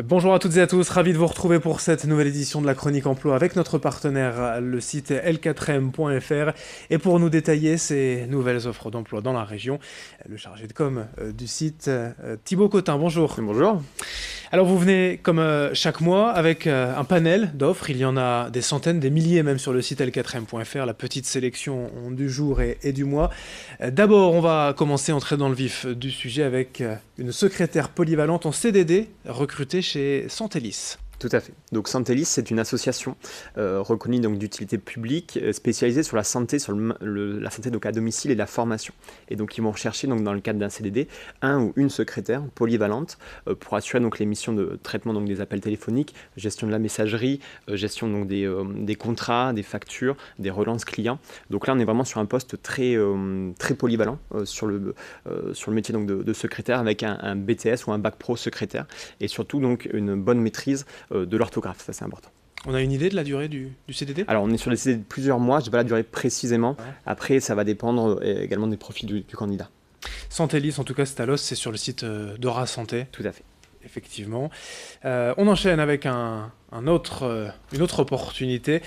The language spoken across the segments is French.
Bonjour à toutes et à tous, ravi de vous retrouver pour cette nouvelle édition de la Chronique Emploi avec notre partenaire, le site l4m.fr. Et pour nous détailler ces nouvelles offres d'emploi dans la région, le chargé de com du site, Thibaut Cotin. Bonjour. Bonjour. Alors vous venez comme chaque mois avec un panel d'offres. Il y en a des centaines, des milliers même sur le site l4m.fr, la petite sélection du jour et du mois. D'abord, on va commencer à entrer dans le vif du sujet avec une secrétaire polyvalente en CDD recrutée chez Santélis. Tout à fait. Donc Santélis, c'est une association reconnue donc d'utilité publique spécialisée sur la santé, la santé donc à domicile et la formation. Et donc ils vont rechercher donc dans le cadre d'un CDD un ou une secrétaire polyvalente pour assurer donc les missions de traitement donc des appels téléphoniques, gestion de la messagerie, gestion donc des contrats, des factures, des relances clients. Donc là on est vraiment sur un poste très polyvalent sur le métier donc de secrétaire avec un BTS ou un bac pro secrétaire et surtout donc une bonne maîtrise de l'orthographe, ça c'est important. On a une idée de la durée du CDD ? Alors on est sur des CDD de plusieurs mois, je n'ai pas la durée précisément, Ouais. après ça va dépendre également des profils du candidat. Santélis, en tout cas, c'est à l'os, c'est sur le site d'Aura Santé, Tout à fait. effectivement. On enchaîne avec une autre opportunité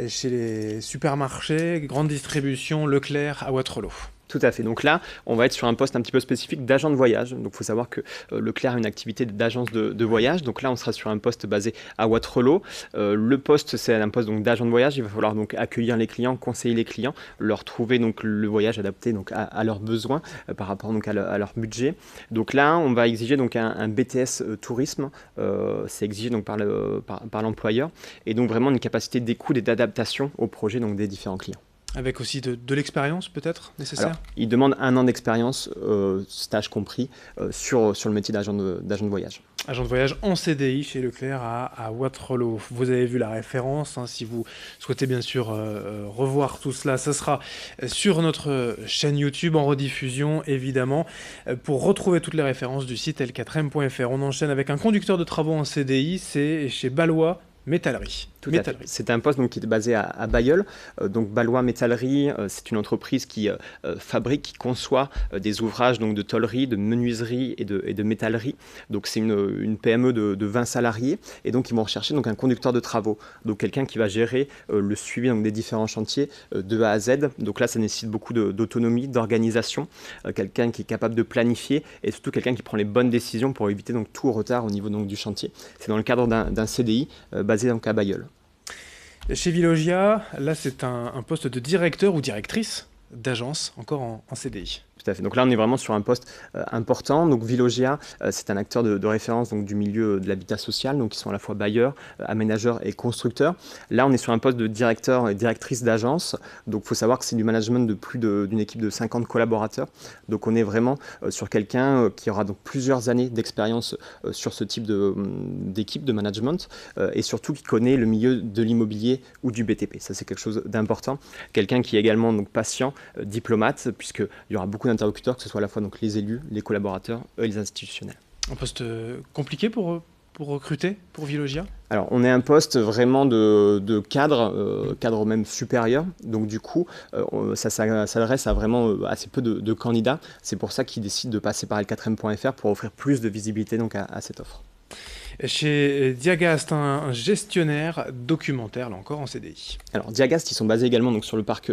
chez les supermarchés, grande distribution, Leclerc à Waterloo. Tout à fait. Donc là, on va être sur un poste un petit peu spécifique d'agent de voyage. Donc il faut savoir que Leclerc a une activité d'agence de voyage. Donc là, on sera sur un poste basé à Waterloo. Le poste, c'est un poste donc d'agent de voyage. Il va falloir donc accueillir les clients, conseiller les clients, leur trouver donc le voyage adapté donc à leurs besoins par rapport donc à leur budget. Donc là, on va exiger donc un BTS tourisme. C'est exigé donc par l'employeur et donc vraiment une capacité d'écoute et d'adaptation au projet donc des différents clients. Avec aussi de l'expérience peut-être nécessaire ? Alors, il demande 1 an d'expérience, stage compris, sur le métier d'agent de voyage. Agent de voyage en CDI chez Leclerc à Waterloo. Vous avez vu la référence. Si vous souhaitez bien sûr revoir tout cela, ce sera sur notre chaîne YouTube en rediffusion, évidemment. Pour retrouver toutes les références du site l4m.fr, on enchaîne avec un conducteur de travaux en CDI. C'est chez Ballois Métallerie. Tout à fait. C'est un poste donc, qui est basé à Bailleul. Donc Ballois Métallerie, c'est une entreprise qui fabrique, qui conçoit des ouvrages donc, de tôlerie, de menuiserie et de métallerie. Donc c'est une PME de 20 salariés et donc ils vont rechercher donc, un conducteur de travaux. Donc quelqu'un qui va gérer le suivi donc, des différents chantiers de A à Z. Donc là ça nécessite beaucoup d'autonomie, d'organisation. Quelqu'un qui est capable de planifier et surtout quelqu'un qui prend les bonnes décisions pour éviter donc, tout retard au niveau donc, du chantier. C'est dans le cadre d'un CDI basé donc, à Bailleul. Chez Vilogia, là c'est un poste de directeur ou directrice d'agence, encore en CDI. Tout à fait. Donc là, on est vraiment sur un poste important. Donc Vilogia, c'est un acteur de référence donc, du milieu de l'habitat social. Donc ils sont à la fois bailleurs, aménageurs et constructeurs. Là, on est sur un poste de directeur et directrice d'agence. Donc il faut savoir que c'est du management de d'une équipe de 50 collaborateurs. Donc on est vraiment sur quelqu'un qui aura donc plusieurs années d'expérience sur ce type d'équipe de management et surtout qui connaît le milieu de l'immobilier ou du BTP. Ça, c'est quelque chose d'important. Quelqu'un qui est également donc, patient, diplomate, puisqu'il y aura beaucoup d'interlocuteurs, que ce soit à la fois donc, les élus, les collaborateurs et les institutionnels. Un poste compliqué pour recruter pour Vilogia ? Alors, on est un poste vraiment de cadre, cadre même supérieur. Donc, du coup, ça s'adresse à vraiment assez peu de candidats. C'est pour ça qu'ils décident de passer par l4m.fr pour offrir plus de visibilité donc, à cette offre. Chez Diagast, un gestionnaire documentaire, là encore en CDI. Alors Diagast, ils sont basés également donc, sur le parc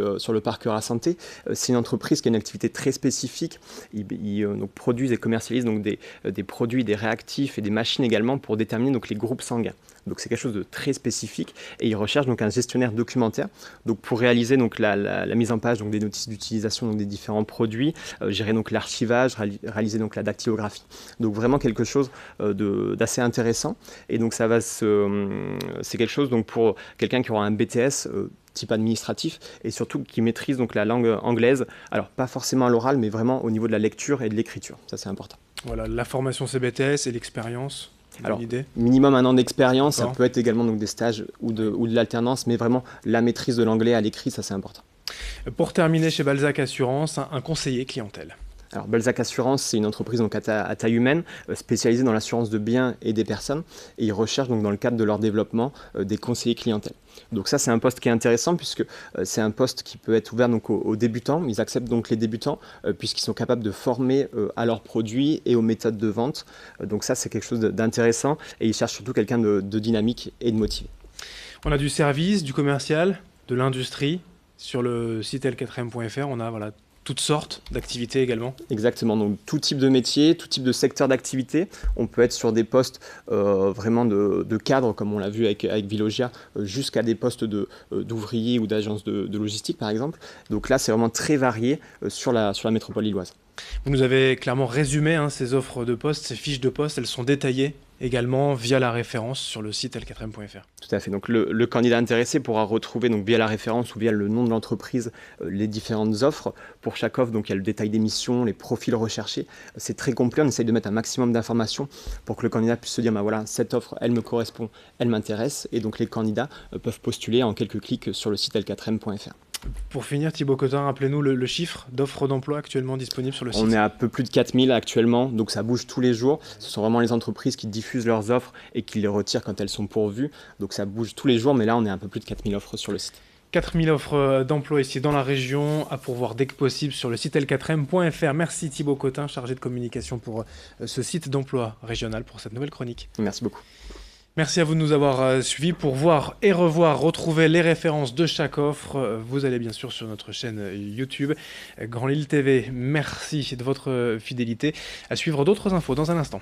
Eura Santé. C'est une entreprise qui a une activité très spécifique. Ils donc, produisent et commercialisent donc, des produits, des réactifs et des machines également pour déterminer donc, les groupes sanguins. Donc c'est quelque chose de très spécifique et ils recherchent donc un gestionnaire documentaire donc pour réaliser donc la mise en page donc des notices d'utilisation donc des différents produits, gérer donc l'archivage, réaliser donc la dactylographie. Donc vraiment quelque chose d'assez intéressant et donc c'est quelque chose donc pour quelqu'un qui aura un BTS type administratif et surtout qui maîtrise donc la langue anglaise. Alors pas forcément à l'oral mais vraiment au niveau de la lecture et de l'écriture. Ça c'est important. Voilà, la formation CBTS et l'expérience. Alors, minimum 1 an d'expérience, ça peut être également donc, des stages ou de l'alternance, mais vraiment la maîtrise de l'anglais à l'écrit, ça c'est important. Pour terminer chez Balzac Assurance, un conseiller clientèle. Alors Balzac Assurance, c'est une entreprise donc à taille humaine, spécialisée dans l'assurance de biens et des personnes, et ils recherchent donc dans le cadre de leur développement des conseillers clientèle. Donc ça, c'est un poste qui est intéressant puisque c'est un poste qui peut être ouvert donc aux débutants. Ils acceptent donc les débutants puisqu'ils sont capables de former à leurs produits et aux méthodes de vente. Donc ça, c'est quelque chose d'intéressant, et ils cherchent surtout quelqu'un de dynamique et de motivé. On a du service, du commercial, de l'industrie. Sur le site l4m.fr, on a voilà, toutes sortes d'activités également. Exactement, donc tout type de métier, tout type de secteur d'activité. On peut être sur des postes vraiment de cadre, comme on l'a vu avec Veolia, jusqu'à des postes d'ouvriers ou d'agence de logistique par exemple. Donc là, c'est vraiment très varié sur la métropole lilloise. Vous nous avez clairement résumé ces offres de poste, ces fiches de poste, elles sont détaillées également via la référence sur le site l4m.fr. Tout à fait. Donc le candidat intéressé pourra retrouver donc via la référence ou via le nom de l'entreprise les différentes offres. Pour chaque offre, donc il y a le détail des missions, les profils recherchés. C'est très complet. On essaye de mettre un maximum d'informations pour que le candidat puisse se dire voilà, cette offre, elle me correspond, elle m'intéresse. Et donc les candidats peuvent postuler en quelques clics sur le site l4m.fr. Pour finir, Thibaut Cotin, rappelez-nous le chiffre d'offres d'emploi actuellement disponibles sur le site. On est à peu plus de 4000 actuellement, donc ça bouge tous les jours. Ce sont vraiment les entreprises qui diffusent leurs offres et qui les retirent quand elles sont pourvues. Donc ça bouge tous les jours, mais là on est à un peu plus de 4000 offres sur le site. 4000 offres d'emploi ici dans la région, à pourvoir dès que possible sur le site l4m.fr. Merci Thibaut Cotin, chargé de communication pour ce site d'emploi régional, pour cette nouvelle chronique. Merci beaucoup. Merci à vous de nous avoir suivis. Pour voir et retrouver les références de chaque offre, vous allez bien sûr sur notre chaîne YouTube, Grand Lille TV. Merci de votre fidélité. À suivre d'autres infos dans un instant.